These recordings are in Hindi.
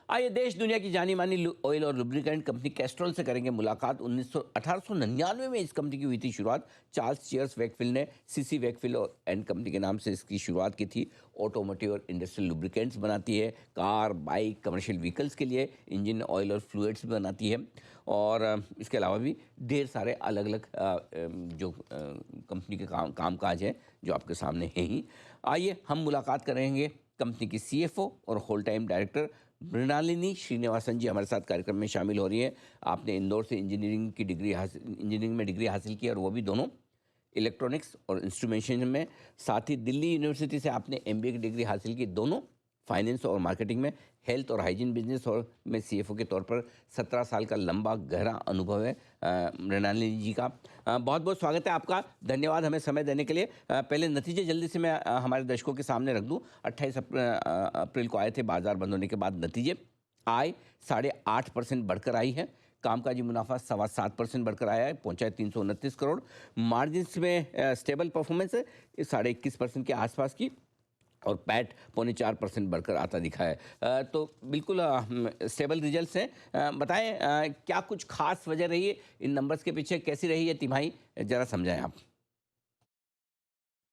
आइए देश दुनिया की जानी मानी ऑयल और लुब्रिकेंट कंपनी कैस्ट्रॉल से करेंगे मुलाकात। 1899 में इस कंपनी की हुई थी शुरुआत। चार्ल्स चीयर्स वेकफिल्ड ने सीसी वेकफिल्ड और एंड कंपनी के नाम से इसकी शुरुआत की थी। ऑटोमोटिव और इंडस्ट्रियल लुब्रिकेंट्स बनाती है, कार, बाइक, कमर्शियल व्हीकल्स के लिए इंजन ऑयल और फ्लूइड्स भी बनाती है। और इसके अलावा भी ढेर सारे अलग अलग जो कंपनी के कामकाज हैं जो आपके सामने हैं ही। आइए हम मुलाकात करेंगे कंपनी की सीएफओ और whole time director Mrinalini Srinivasan ji हमारे साथ कार्यक्रम में शामिल हो रही हैं। आपने इंदौर से इंजीनियरिंग में डिग्री हासिल की और वो भी दोनों इलेक्ट्रॉनिक्स और इंस्ट्रूमेंटेशन में। साथ ही दिल्ली यूनिवर्सिटी से आपने एमबीए की डिग्री हासिल की, दोनों फाइनेंस और मार्केटिंग में। हेल्थ और हाइजीन बिजनेस और में सीएफओ के तौर पर 17 साल का लंबा गहरा अनुभव है मृणालिनी जी का। बहुत बहुत स्वागत है आपका, धन्यवाद हमें समय देने के लिए। पहले नतीजे जल्दी से मैं हमारे दर्शकों के सामने रख दूं। 28 अप्रैल को आए थे, बाजार बंद होने के बाद नतीजे। आय 8.5% बढ़कर आई है। कामकाजी मुनाफा 7.25% बढ़कर आया है, पहुंचा है 329 करोड़। मार्जिन्स में स्टेबल परफॉर्मेंस है, 21.5% के आसपास की। और पैट 3.25% बढ़कर आता दिखा है। तो बिल्कुल स्टेबल रिजल्ट्स हैं। बताएं क्या कुछ खास वजह रही है इन नंबर्स के पीछे, कैसी रही है तिमाही, जरा समझाएं आप।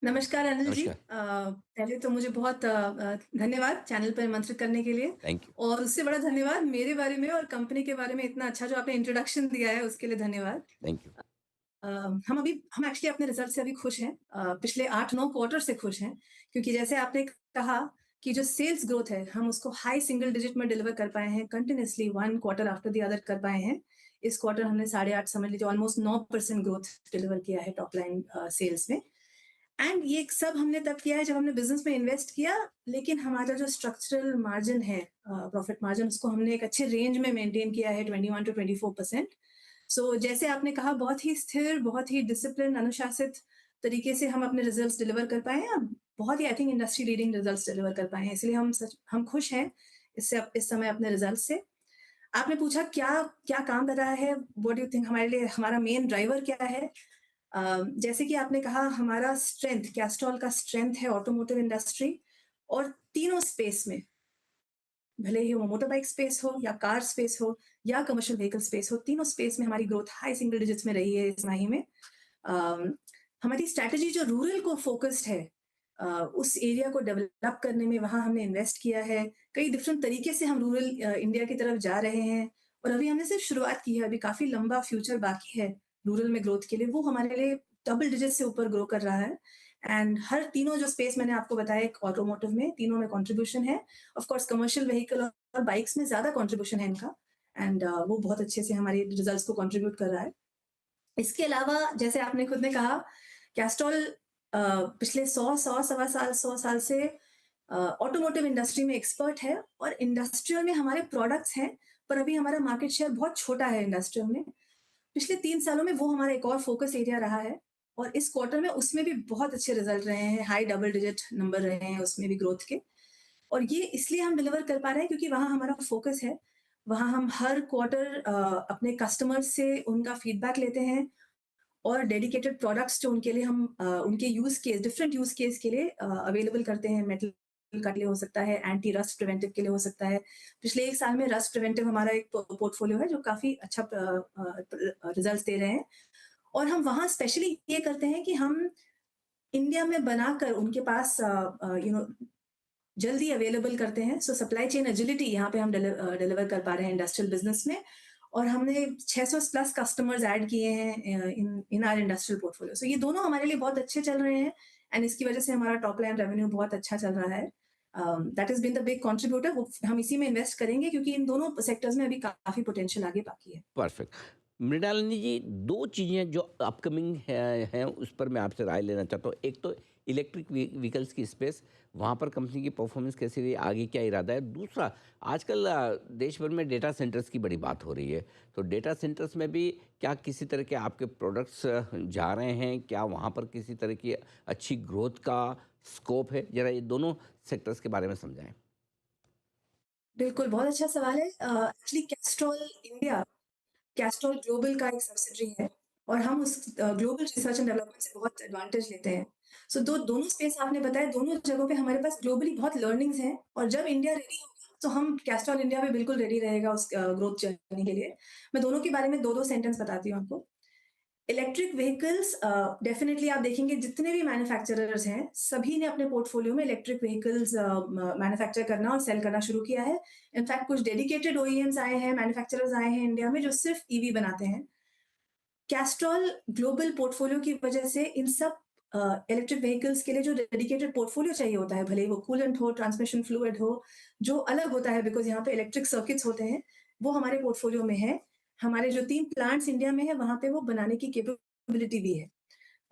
नमस्कार अनिल जी। नमस्कार। पहले तो मुझे बहुत धन्यवाद चैनल पर आमंत्रित करने के लिए। Thank you. और उससे बड़ा धन्यवाद मेरे बारे में और कंपनी के बारे में इतना अच्छा जो आपने इंट्रोडक्शन दिया है उसके लिए धन्यवाद। Thank you. अ, हम एक्चुअली अपने रिजल्ट से अभी खुश हैं। पिछले 8-9 क्वार्टर से खुश हैं, क्योंकि जैसे आपने कहा कि जो सेल्स ग्रोथ है हम उसको हाई सिंगल डिजिट में डिलीवर कर पाए हैं, continuously one quarter after the other कर पाए हैं। इस क्वार्टर हमने 8.5 समझ लीजिए ऑलमोस्ट 9% ग्रोथ डिलीवर किया है टॉप लाइन सेल्स में। एंड ये सब हमने तब किया है जब हमने बिज़नेस में इन्वेस्ट किया, लेकिन हमारा जो स्ट्रक्चरल मार्जिन है, प्रॉफिट मार्जिन, उसको हमने एक अच्छे रेंज में मेंटेन किया है 21 टू 24%। सो जैसे आपने कहा, बहुत ही स्थिर, बहुत ही डिसिप्लिन, अनुशासित तरीके से हम अपने रिजल्ट्स डिलीवर कर पाए हैं। बहुत ही I think industry leading results deliver कर पाए हैं, इसलिए हम खुश हैं इससे इस समय अपने रिजल्ट से। आपने पूछा क्या क्या काम कर रहा है, व्हाट डू यू थिंक हमारे लिए हमारा मेन ड्राइवर क्या है। जैसे कि आपने कहा, हमारा स्ट्रेंथ, कैस्ट्रॉल का स्ट्रेंथ है ऑटोमोटिव इंडस्ट्री, और तीनों स्पेस में, भले ही वो मोटर बाइक स्पेस हो या कार स्पेस हो या कमर्शियल व्हीकल स्पेस हो, तीनों स्पेस में हमारी ग्रोथ हाई सिंगल डिजिट्स में रही है इस माही में। अम, हमारी स्ट्रैटेजी जो रूरल को फोकस्ड है, उस एरिया को डेवलप करने में वहां हमने इन्वेस्ट किया है। कई डिफरेंट तरीके से हम रूरल इंडिया की तरफ जा रहे हैं, और अभी हमने सिर्फ शुरुआत की है, अभी काफी लंबा फ्यूचर बाकी है रूरल में ग्रोथ के लिए। वो हमारे लिए डबल डिजिट से ऊपर ग्रो कर रहा है। एंड हर तीनों जो स्पेस मैंने आपको बताया ऑटोमोटिव में, तीनों में कंट्रीब्यूशन है। ऑफ कोर्स कमर्शियल व्हीकल और बाइक्स में ज्यादा कंट्रीब्यूशन है इनका। एंड वो बहुत अच्छे से हमारे रिजल्ट्स को कंट्रीब्यूट कर रहा है। इसके अलावा जैसे आपने खुद ने कहा, कैस्ट्रॉल पिछले 100 साल से ऑटोमोटिव इंडस्ट्री में एक्सपर्ट है, और इंडस्ट्रियल में हमारे प्रोडक्ट्स हैं, पर अभी हमारा मार्केट शेयर बहुत छोटा है इंडस्ट्रियल में। पिछले 3 सालों में वो हमारा एक और फोकस एरिया रहा है, और इस क्वार्टर में उसमें भी बहुत अच्छे रिजल्ट रहे हैं, हाई डबल डिजिट नंबर रहे हैं उसमें भी ग्रोथ के। और ये इसलिए हम डिलीवर कर पा रहे हैं क्योंकि वहाँ हमारा फोकस है। वहाँ हम हर क्वार्टर अपने कस्टमर्स से उनका फीडबैक लेते हैं, और डेडिकेटेड प्रोडक्ट्स जो उनके लिए हम उनके use case, different use case के लिए अवेलेबल करते हैं। मेटल का के लिए हो सकता है, एंटी रस्ट प्रिवेंटिव के लिए हो सकता है। पिछले 1 साल में रस्ट प्रिवेंटिव हमारा एक पोर्टफोलियो है जो काफ़ी अच्छा रिजल्ट्स दे रहे हैं। और हम वहाँ स्पेशली ये करते हैं कि हम इंडिया में बनाकर उनके पास जल्दी अवेलेबल करते हैं। सो सप्लाई चेन एजिलिटी यहाँ पे हम डिलीवर कर पा रहे हैं इंडस्ट्रियल बिजनेस में। और हमने 600 प्लस कस्टमर्स ऐड किए हैं इन इन आवर इंडस्ट्रियल पोर्टफोलियो। सो ये दोनों हमारे लिए बहुत अच्छे चल रहे हैं, एंड इसकी वजह से हमारा टॉप लाइन रेवेन्यू बहुत अच्छा चल रहा है। That is been the big contributor. हम इसी में इन्वेस्ट करेंगे क्योंकि इन दोनों सेक्टर्स में अभी काफी पोटेंशियल आगे बाकी है। परफेक्ट। मृणालिनी जी, दो चीज़ें जो अपकमिंग हैं उस पर मैं आपसे राय लेना चाहता हूँ। एक तो इलेक्ट्रिक व्हीकल्स की स्पेस, वहाँ पर कंपनी की परफॉर्मेंस कैसी रही, आगे क्या इरादा है। दूसरा, आजकल देश भर में डेटा सेंटर्स की बड़ी बात हो रही है, तो डेटा सेंटर्स में भी क्या किसी तरह के आपके प्रोडक्ट्स जा रहे हैं, क्या वहाँ पर किसी तरह की अच्छी ग्रोथ का स्कोप है? जरा ये दोनों सेक्टर्स के बारे में समझाएं। बिल्कुल, बहुत अच्छा सवाल है। Actually Castrol India, Castrol global का एक सब्सिडरी है, और हम उस ग्लोबल रिसर्च एंड डेवलपमेंट से बहुत एडवांटेज लेते हैं। सो दोनों स्पेस आपने बताया, दोनों जगहों पे हमारे पास ग्लोबली बहुत लर्निंग्स हैं, और जब इंडिया रेडी होगा तो हम कैस्ट्रॉल इंडिया में बिल्कुल रेडी रहेगा उस ग्रोथ जर्नी के लिए। मैं दोनों के बारे में 2-2 सेंटेंस बताती हूँ आपको। इलेक्ट्रिक व्हीकल्स डेफिनिटली आप देखेंगे जितने भी मैन्युफैक्चरर्स हैं, सभी ने अपने पोर्टफोलियो में इलेक्ट्रिक व्हीकल्स मैन्युफैक्चर करना और सेल करना शुरू किया है। इनफैक्ट कुछ डेडिकेटेड ओईएम्स आए हैं, मैन्युफैक्चरर्स आए हैं इंडिया में जो सिर्फ ईवी बनाते हैं। कैस्ट्रॉल ग्लोबल पोर्टफोलियो की वजह से इन सब इलेक्ट्रिक व्हीकल्स के लिए जो डेडिकेटेड पोर्टफोलियो चाहिए होता है, भले ही वो कूलेंट हो, ट्रांसमिशन फ्लूइड हो, जो अलग होता है बिकॉज़ यहाँ पे इलेक्ट्रिक सर्किट्स होते हैं, वो हमारे पोर्टफोलियो में है। हमारे जो 3 प्लांट्स इंडिया में है, वहाँ पे वो बनाने की कैपेबिलिटी भी है।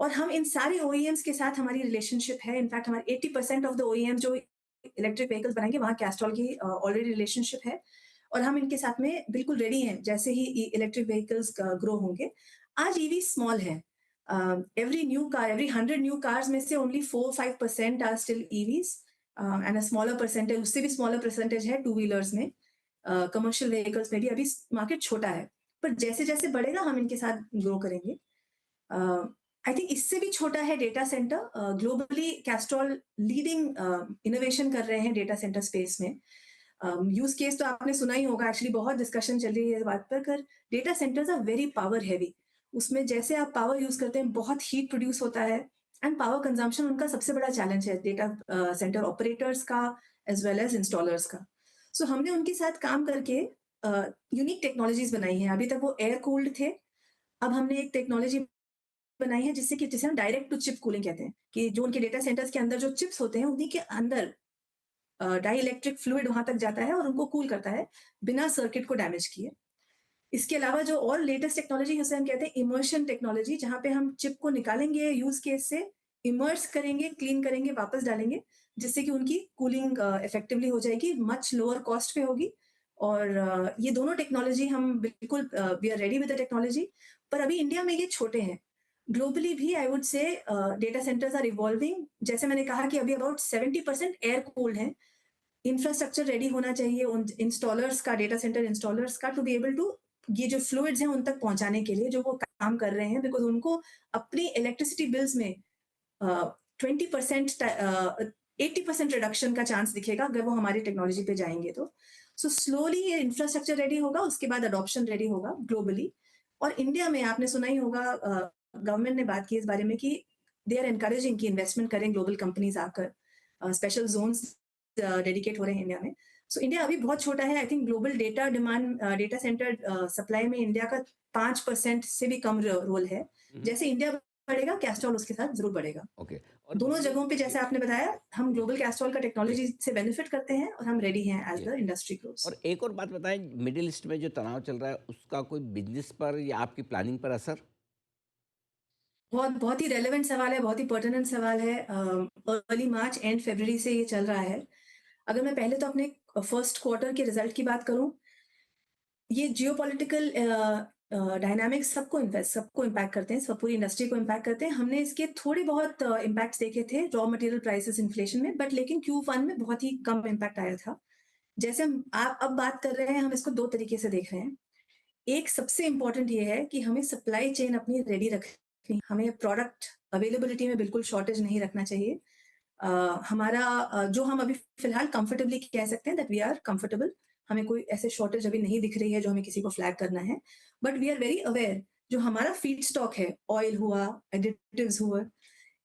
और हम इन सारे ओईएम्स के साथ हमारी रिलेशनशिप है। इनफैक्ट हमारे 80% ऑफ द ओईएम्स जो इलेक्ट्रिक व्हीकल्स बनाएँगे, वहाँ कैस्ट्रॉल की ऑलरेडी रिलेशनशिप है और हम इनके साथ में बिल्कुल रेडी हैं, जैसे ही इलेक्ट्रिक व्हीकल्स ग्रो होंगे। आज ईवी स्मॉल है। एवरी 100 न्यू कार्स में से only 4-5% are still EVs and a smaller percentage, उससे भी स्मॉलर परसेंटेज है टू व्हीलर्स में। कमर्शियल व्हीकल्स में भी अभी मार्केट छोटा है। पर जैसे-जैसे बढ़ेगा हम इनके साथ ग्रो करेंगे। आई थिंक इससे भी छोटा है data centre. Globally Castrol leading innovation कर रहे हैं डेटा सेंटर स्पेस में। यूज़ केस तो आपने सुना ही होगा, एक्चुअली बहुत डिस्कशन चल रही है इस बात पर। Data centres are very power heavy. उसमें जैसे आप पावर यूज़ करते हैं, बहुत हीट प्रोड्यूस होता है एंड पावर कंजम्पशन उनका सबसे बड़ा चैलेंज है डेटा सेंटर ऑपरेटर्स का एज़ वेल एज़ इंस्टॉलर्स का। सो हमने उनके साथ काम करके यूनिक टेक्नोलॉजीज़ बनाई हैं। अभी तक वो एयर कूल्ड थे, अब हमने एक टेक्नोलॉजी बनाई है जिसे हम डायरेक्ट टू चिप कूलिंग कहते हैं, कि जो उनके डेटा सेंटर्स के अंदर जो चिप्स होते हैं, उन्हीं के अंदर डाई इलेक्ट्रिक फ्लूइड वहां तक जाता है और उनको कूल करता है बिना सर्किट को डैमेज किए। इसके अलावा जो और लेटेस्ट टेक्नोलॉजी है उसे हम कहते हैं इमर्शन टेक्नोलॉजी, जहां पे हम चिप को निकालेंगे यूज केस से, इमर्स करेंगे, क्लीन करेंगे, वापस डालेंगे, जिससे कि उनकी कूलिंग इफेक्टिवली हो जाएगी, मच लोअर कॉस्ट पे होगी। और ये दोनों टेक्नोलॉजी हम बिल्कुल we are ready with the technology. पर अभी इंडिया में ये छोटे हैं। ग्लोबली भी I would say data centres are evolving. जैसे मैंने कहा कि अभी अबाउट 70% एयर कूल्ड है। इंफ्रास्ट्रक्चर रेडी होना चाहिए उन इंस्टॉलर्स का, डेटा सेंटर इंस्टॉलर्स का, टू बी एबल टू ये जो फ्लूइड्स हैं उन तक पहुंचाने के लिए जो वो काम कर रहे हैं, बिकॉज उनको अपनी इलेक्ट्रिसिटी बिल्स में 20% 80% रिडक्शन का चांस दिखेगा अगर वो हमारी टेक्नोलॉजी पे जाएंगे तो। सो स्लोली ये इंफ्रास्ट्रक्चर रेडी होगा, उसके बाद अडॉप्शन रेडी होगा ग्लोबली। और इंडिया में आपने सुना ही होगा, गवर्नमेंट ने बात की इस बारे में कि दे आर एनकरेजिंग की इन्वेस्टमेंट करें ग्लोबल कंपनीज आकर, स्पेशल जोन्स डेडिकेट हो रहे हैं इंडिया में। सो इंडिया अभी बहुत छोटा है। I think global data demand, data centre supply में इंडिया का 5% से भी कम रोल है। हम्म, जैसे इंडिया बढ़ेगा, कैस्ट्रॉल उसके साथ जरूर बढ़ेगा। ओके। और दोनों मिडिल जगहों पे जी जैसे आपने बताया, हम जी ग्लोबल कैस्ट्रॉल का जी टेक्नोलॉजी से बेनिफिट करते हैं और हम रेडी हैं एज जी द इंडस्ट्री ग्रोस। और एक और बात बताएं, मिडिल ईस्ट में जो तनाव चल रहा है उसका कोई बिजनेस पर या आपकी प्लानिंग पर असर? बहुत बहुत ही रेलेवेंट सवाल है, बहुत ही पर्टिनेंट सवाल है। अर्ली मार्च एंड फरवरी से ये चल रहा है। अगर मैं पहले तो अपने फर्स्ट क्वार्टर के रिजल्ट की बात करूं, ये जियोपॉलिटिकल डायनामिक्स सबको इम्पैक्ट करते हैं, सब पूरी इंडस्ट्री को इम्पैक्ट करते हैं। हमने इसके थोड़े बहुत इम्पैक्ट्स देखे थे रॉ मटेरियल प्राइसेस इन्फ्लेशन में, बट लेकिन Q1 में बहुत ही कम इम्पैक्ट आया था। जैसे हम आप अब बात कर रहे हैं, हम इसको 2 तरीके से देख रहे हैं। एक सबसे इम्पोर्टेंट ये है कि हमें सप्लाई चेन अपनी रेडी रखनी, हमें प्रोडक्ट अवेलेबिलिटी में बिल्कुल शॉर्टेज नहीं रखना चाहिए। हमारा जो हम अभी फिलहाल कंफर्टेबली कह सकते हैं दैट वी आर कंफर्टेबल। हमें कोई ऐसे शॉर्टेज अभी नहीं दिख रही है जो हमें किसी को फ्लैग करना है। But we are very aware, जो हमारा फीड स्टॉक है, ऑयल हुआ, एडिटिव्स हुआ,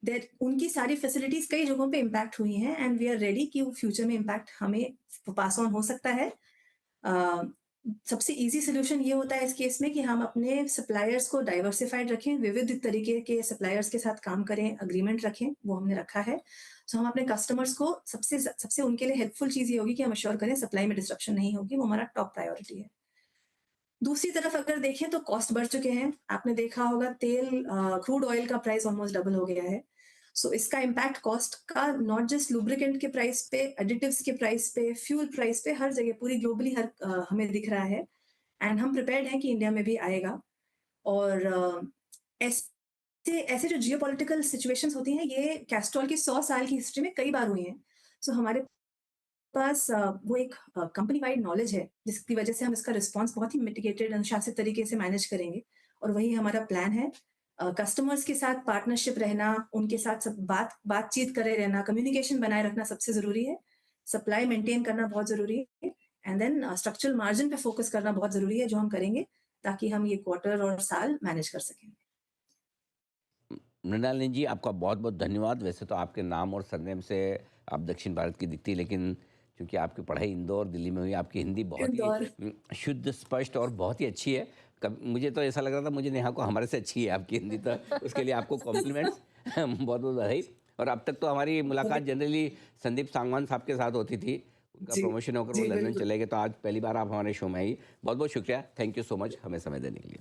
दैट उनकी सारी फैसिलिटीज कई जगहों पे इम्पैक्ट हुई हैं एंड वी आर रेडी कि फ्यूचर में इम्पैक्ट हमें पास ऑन हो सकता है। अ, सबसे ईज़ी सॉल्यूशन ये होता है इस केस में कि हम अपने सप्लायर्स को डाइवर्सिफाइड रखें, विविध तरीके के सप्लायर्स के साथ काम करें, एग्रीमेंट रखें, वो हमने रखा है। सो हम अपने कस्टमर्स को सबसे सबसे उनके लिए हेल्पफुल चीज़ ये होगी कि हम अश्योर करें सप्लाई में डिस्रप्शन नहीं होगी, वो हमारा टॉप प्रायोरिटी है। दूसरी तरफ अगर देखें तो कॉस्ट बढ़ चुके हैं। आपने देखा होगा तेल, क्रूड ऑयल का प्राइस ऑलमोस्ट डबल हो गया है। सो इसका इम्पैक्ट कॉस्ट का नॉट जस्ट लुब्रिकेंट के प्राइस पे, एडिटिव्स के प्राइस पे, फ्यूल प्राइस पे, हर जगह पूरी ग्लोबली हमें दिख रहा है एंड हम प्रिपेयर्ड हैं कि इंडिया में भी आएगा। और ऐसे ऐसे जो जियोपॉलिटिकल सिचुएशंस होती हैं, ये कैस्ट्रॉल की 100 साल की हिस्ट्री में कई बार हुई हैं। सो हमारे पास वो एक कंपनी वाइड नॉलेज है, जिसकी वजह से हम इसका रिस्पॉन्स बहुत ही मिटिगेटेड, अनुशासित तरीके से मैनेज करेंगे और वही हमारा प्लान है। कस्टमर्स के साथ पार्टनरशिप रहना, उनके साथ सब बातचीत करे रहना, कम्युनिकेशन बनाए रखना सबसे ज़रूरी है। सप्लाई मेंटेन करना बहुत ज़रूरी है। एंड देन स्ट्रक्चरल मार्जिन पे फोकस करना बहुत ज़रूरी है, जो हम करेंगे, ताकि हम ये क्वार्टर और साल मैनेज कर सकें। मृणालिनी जी, आपका बहुत-बहुत धन्यवाद। वैसे तो आपके नाम और सरनेम से आप दक्षिण भारत की दिखती, लेकिन चूँकि आपकी पढ़ाई इंदौर, दिल्ली में हुई, आपकी हिंदी बहुत ही इंदौर। शुद्ध, स्पष्ट और बहुत ही अच्छी है। कब मुझे तो ऐसा लग रहा था, मुझे नेहा को हमारे से अच्छी है आपकी हिंदी, तो उसके लिए आपको कॉम्प्लीमेंट्स। बहुत-बहुत बधाई। और अब तक तो हमारी मुलाकात जनरली संदीप सांगवान साहब के साथ होती थी। उनका जी, प्रमोशन होकर वो जी, लंदन बिल्कुल। चले गए, तो आज पहली बार आप हमारे शो में आई। बहुत-बहुत शुक्रिया। थैंक यू सो मच हमें समय देने के लिए।